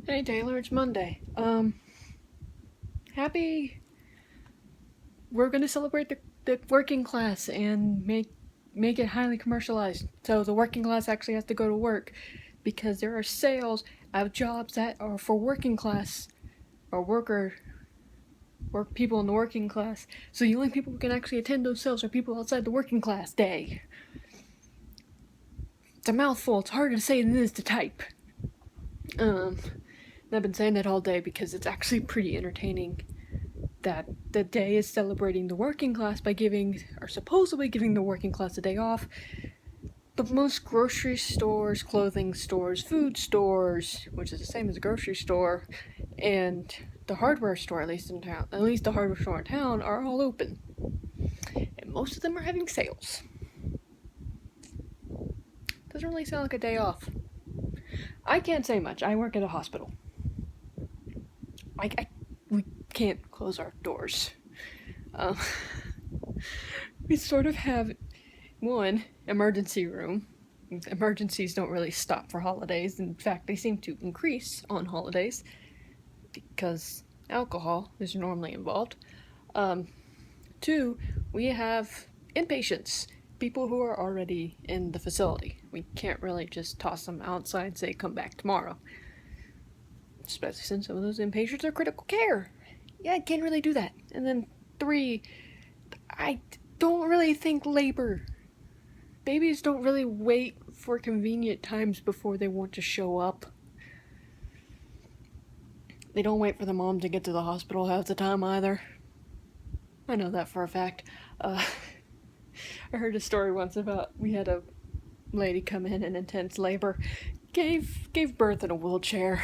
Hey Taylor, it's Monday. Happy we're gonna celebrate the working class and make it highly commercialized. So the working class actually has to go to work because there are sales of jobs that are for working class or work people in the working class. So the only people who can actually attend those sales are people outside the working class day. It's a mouthful, it's harder to say than it is to type. I've been saying that all day because it's actually pretty entertaining that the day is celebrating the working class by supposedly giving the working class a day off. But most grocery stores, clothing stores, food stores, which is the same as a grocery store, and the hardware store, at least the hardware store in town, are all open. And most of them are having sales. Doesn't really sound like a day off. I can't say much. I work at a hospital. We can't close our doors. We sort of have one emergency room. Emergencies don't really stop for holidays. In fact, they seem to increase on holidays because alcohol is normally involved. Two, we have inpatients, people who are already in the facility. We can't really just toss them outside and say, come back tomorrow. Especially since some of those inpatients are critical care. Yeah, I can't really do that. And then three, I don't really think labor. Babies don't really wait for convenient times before they want to show up. They don't wait for the mom to get to the hospital half the time either. I know that for a fact. I heard a story once about we had a lady come in intense labor, gave birth in a wheelchair.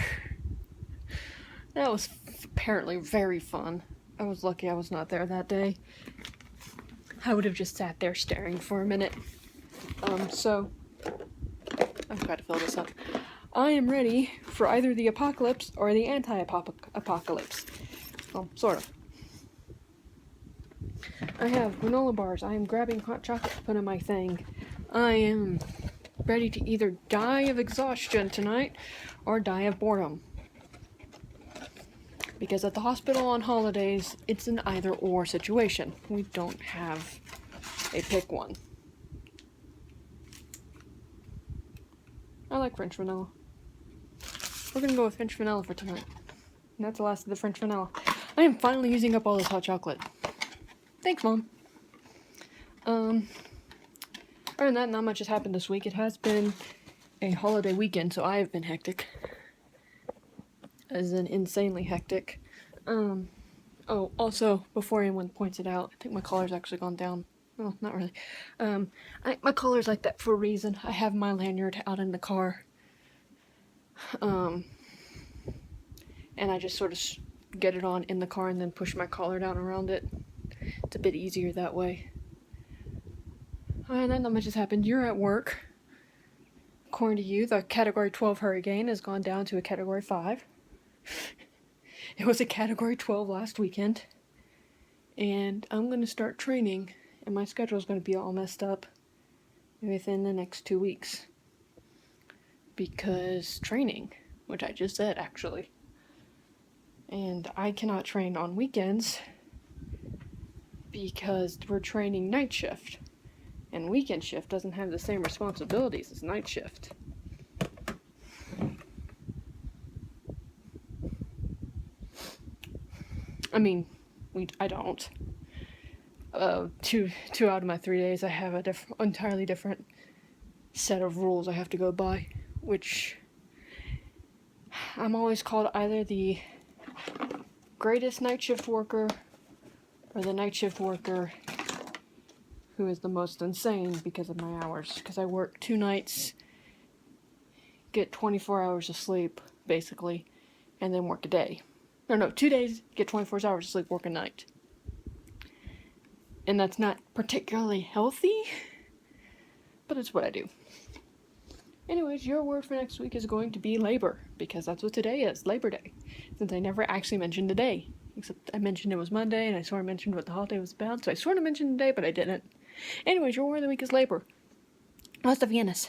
That was apparently very fun. I was lucky I was not there that day. I would have just sat there staring for a minute. So I've got to fill this up. I am ready for either the apocalypse or the anti-apocalypse. Well, sort of. I have granola bars. I am grabbing hot chocolate to put in my thing. I am ready to either die of exhaustion tonight or die of boredom. Because at the hospital on holidays, it's an either-or situation. We don't have a pick one. I like French vanilla. We're gonna go with French vanilla for tonight. And that's the last of the French vanilla. I am finally using up all this hot chocolate. Thanks, Mom. Other than that, not much has happened this week. It has been a holiday weekend, so I have been hectic. As in insanely hectic. Also, before anyone points it out, I think my collar's actually gone down. Well, not really. My collar's like that for a reason. I have my lanyard out in the car. And I just sort of get it on in the car and then push my collar down around it. It's a bit easier that way. And then not much has happened. You're at work. According to you, the Category 12 hurricane has gone down to a Category 5. It was a Category 12 last weekend. And I'm going to start training, and my schedule is going to be all messed up within the next 2 weeks. Because training, which I just said actually. And I cannot train on weekends because we're training night shift. And weekend shift doesn't have the same responsibilities as night shift. I mean, I don't. 2 out of my 3 days, I have a entirely different set of rules I have to go by, which I'm always called either the greatest night shift worker or the night shift worker who is the most insane because of my hours. Because I work 2 nights, get 24 hours of sleep, basically, and then work a day. No, 2 days, get 24 hours of sleep, work a night. And that's not particularly healthy, but it's what I do. Anyways, your word for next week is going to be labor, because that's what today is, Labor Day. Since I never actually mentioned the day, except I mentioned it was Monday, and I sort of mentioned what the holiday was about, so I sort of mentioned the day, but I didn't. Anyways, your word of the week is labor. Hasta Viennas.